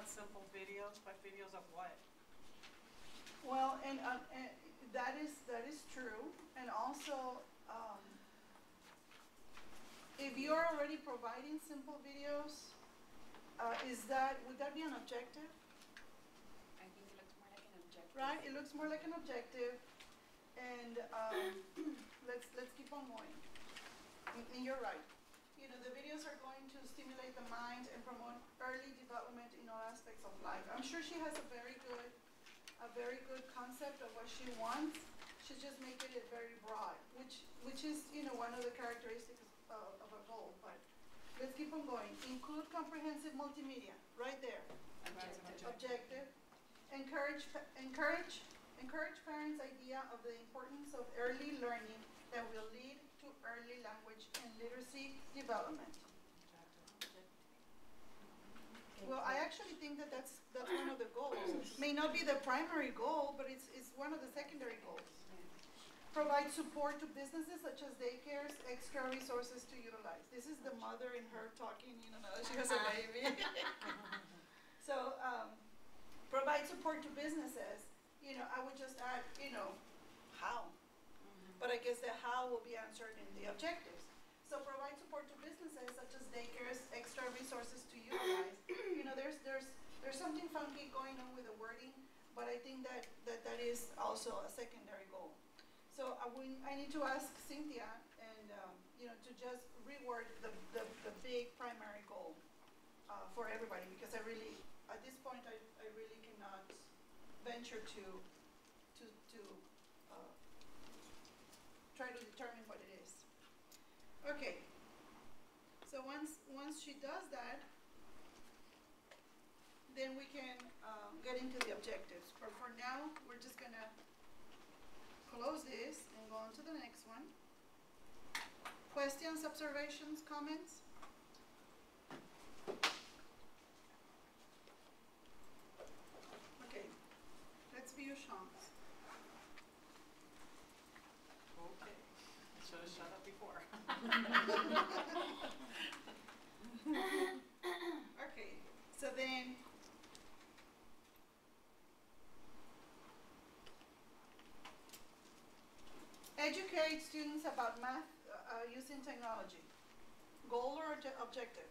about simple videos, but videos of what? Well, and that is true, and also if you're already providing simple videos, would that be an objective? I think it looks more like an objective. Right, it looks more like an objective, and let's keep on going. And you're right. You know, the videos are going to stimulate the mind and promote early development in all aspects of life. I'm sure she has a very good concept of what she wants. She's just making it very broad, which is, you know, one of the characteristics of a goal. But let's keep on going. Include comprehensive multimedia, right there. Objective. Encourage parents' idea of the importance of early learning that will lead to early language and literacy development. Well, I actually think that that's one of the goals. May not be the primary goal, but it's one of the secondary goals. Provide support to businesses such as daycares, extra resources to utilize. This is the mother in her talking, you know, now that she has a baby. So, provide support to businesses. You know, I would just add, you know, how. But I guess the how will be answered in the objectives. So provide support to businesses such as daycares, extra resources to utilize. You know, there's something funky going on with the wording, but I think that is also a secondary goal. So I need to ask Cynthia and you know, to just reword the big primary goal for everybody, because I really, at this point, I really cannot venture to try to determine what it is. Okay. So once she does that, then we can get into the objectives. But for now, we're just gonna close this and go on to the next one. Questions, observations, comments? Okay. Let's view Sean's. Okay. Should have shut up before. Okay. So then, educate students about math using technology. Goal or objective?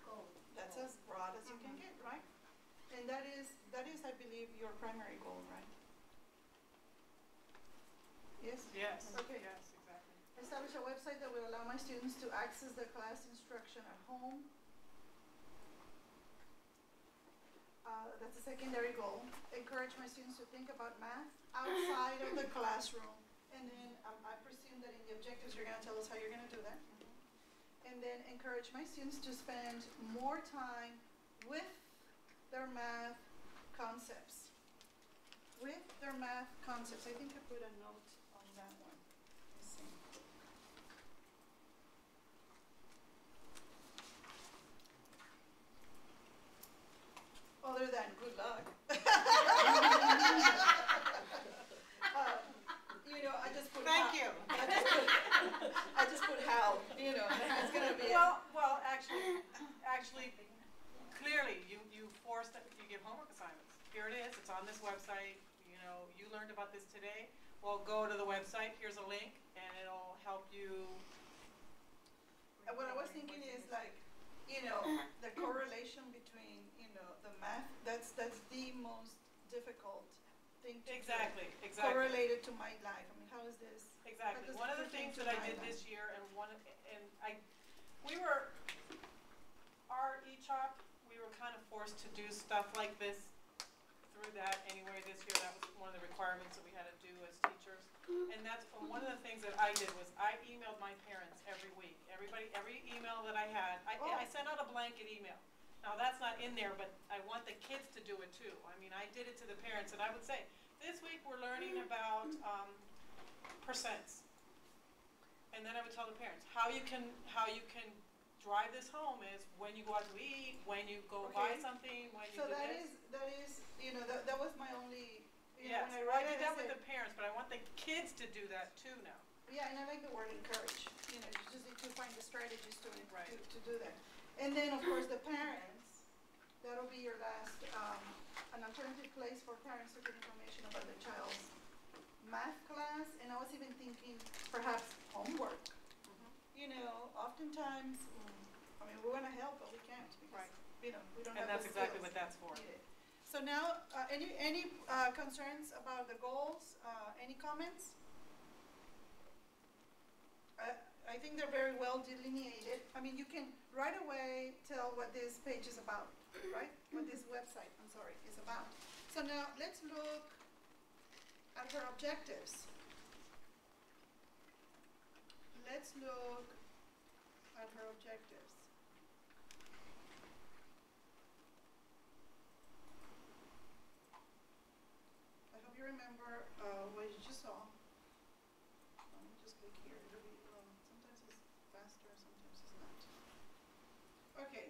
Goal. That's as broad as you can get, right? And that is, I believe, your primary goal, right? Yes? Yes. Okay. Yes, exactly. Establish a website that will allow my students to access the class instruction at home. That's a secondary goal. Encourage my students to think about math outside of the classroom. And then I presume that in the objectives you're going to tell us how you're going to do that. And then encourage my students to spend more time with their math concepts. With their math concepts. I think I put a note on that one. Let's see. Other than good luck. You know, I just put Thank you. I just put how, you know, it's going to be. Well, actually, clearly, you force that you give homework assignments. Here it is. It's on this website. You know, you learned about this today. Well, go to the website. Here's a link, and it'll help you. What I was thinking is like, you know, the correlation between, you know, the math. That's the most difficult thing to Exactly. correlated to my life. I mean, how is this? Exactly. One of the things that I did this year, our e-chalk, we were kind of forced to do stuff like this through that anyway this year. That was one of the requirements that we had to do as teachers. And that's one of the things that I did was I emailed my parents every week. Every email that I had, I sent out a blanket email. Now that's not in there, but I want the kids to do it too. I mean, I did it to the parents, and I would say, this week we're learning about percents. And then I would tell the parents how you can drive this home is when you go out to eat, when you go buy something, when you do this. So that is, you know, that was my only, you know, Yes, when I I did that with said, the parents, but I want the kids to do that too now. yeah, and I like the word encourage. You know, you just need to find the strategies to do that. And then, of course, the parents, that'll be your last, an alternative place for parents to get information about their child's math class, and I was even thinking perhaps homework. You know, oftentimes, I mean, we wanna help, but we can't because, Right. you know, we don't And have that's the exactly skills what that's for. needed. So now, any concerns about the goals, any comments? I think they're very well delineated. I mean, you can right away tell what this page is about, right? What this website, I'm sorry, is about. So now, let's look at her objectives. Let's look at her objectives. I hope you remember what you just saw. Let me just click here. It'll be, sometimes it's faster, sometimes it's not. Okay.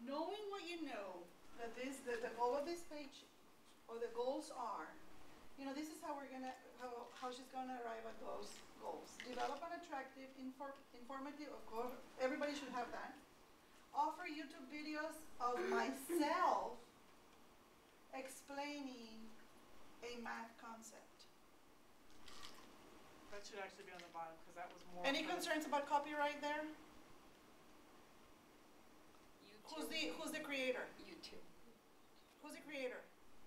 Knowing what you know, that the goal of this page, or the goals are, you know, this is how we're gonna, how she's gonna arrive at those goals. Develop an attractive, informative, of course, everybody should have that. Offer YouTube videos of myself explaining a math concept. That should actually be on the bottom, because that was more. Any for the- concerns about copyright there? YouTube. Who's the creator? YouTube. Who's the creator?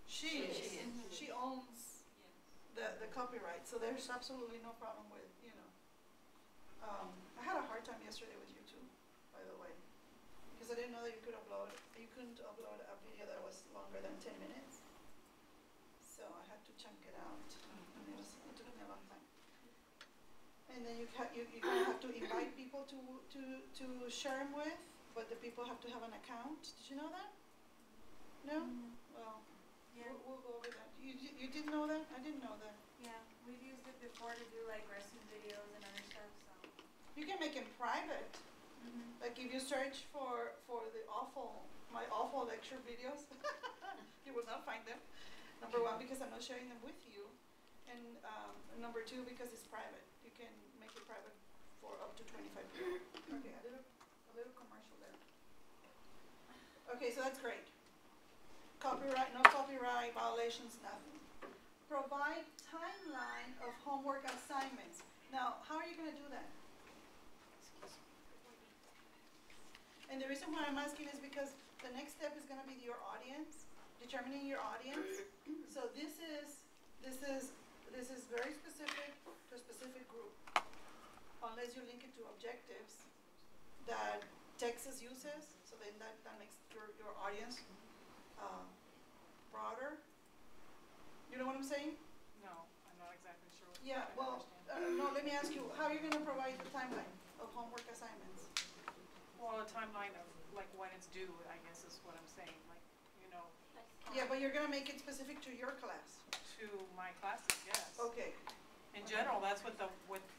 She is. She is. She owns the copyright, so there's absolutely no problem with, you know. I had a hard time yesterday with YouTube, by the way, because I didn't know that you couldn't upload a video that was longer than 10 minutes. So I had to chunk it out, and it took me a long time. And then you kind of have to invite people to share them with, but the people have to have an account. Did you know that? No? Well, Yeah. we'll go over that. You didn't know that? I didn't know that. Yeah, we've used it before to do like lesson videos and other stuff, so. You can make them private. Like if you search for my awful lecture videos, you will not find them. Number one, because I'm not sharing them with you. And number two, because it's private. You can make it private for up to 25 people. Okay, a little commercial there. Okay, so that's great. Copyright, no copyright violations, nothing. Provide timeline of homework assignments. Now, how are you gonna do that? And the reason why I'm asking is because the next step is gonna be your audience, determining your audience. So this is very specific to a specific group. Unless you link it to objectives that Texas uses, so then that makes your audience broader. You know what I'm saying? No, I'm not exactly sure what. Yeah, I well, understand. no, let me ask you, how are you gonna provide the timeline of homework assignments? Well, a timeline of like when it's due, I guess is what I'm saying, like, you know, Yeah, but you're gonna make it specific to your class. to my classes, yes. Okay, In general, that's what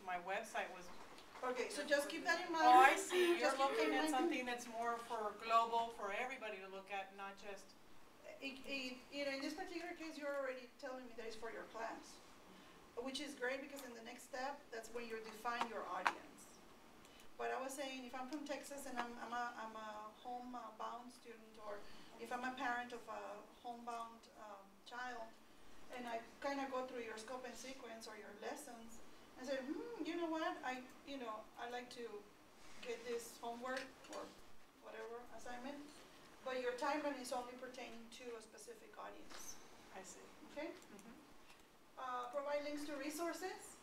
my website was. okay, so just keep that in mind. Oh, I see, you're Just keep looking that in at mind. something that's more for global, for everybody to look at, not just, You know, in this particular case, you're already telling me that it's for your class, which is great because in the next step, that's when you define your audience. But I was saying, if I'm from Texas and I'm a homebound student, or if I'm a parent of a homebound child, and I kind of go through your scope and sequence or your lessons, and say, you know what, I like to get this homework or whatever assignment, but your timeline is only pertaining to a specific audience, I see. okay? Mhm. Provide links to resources.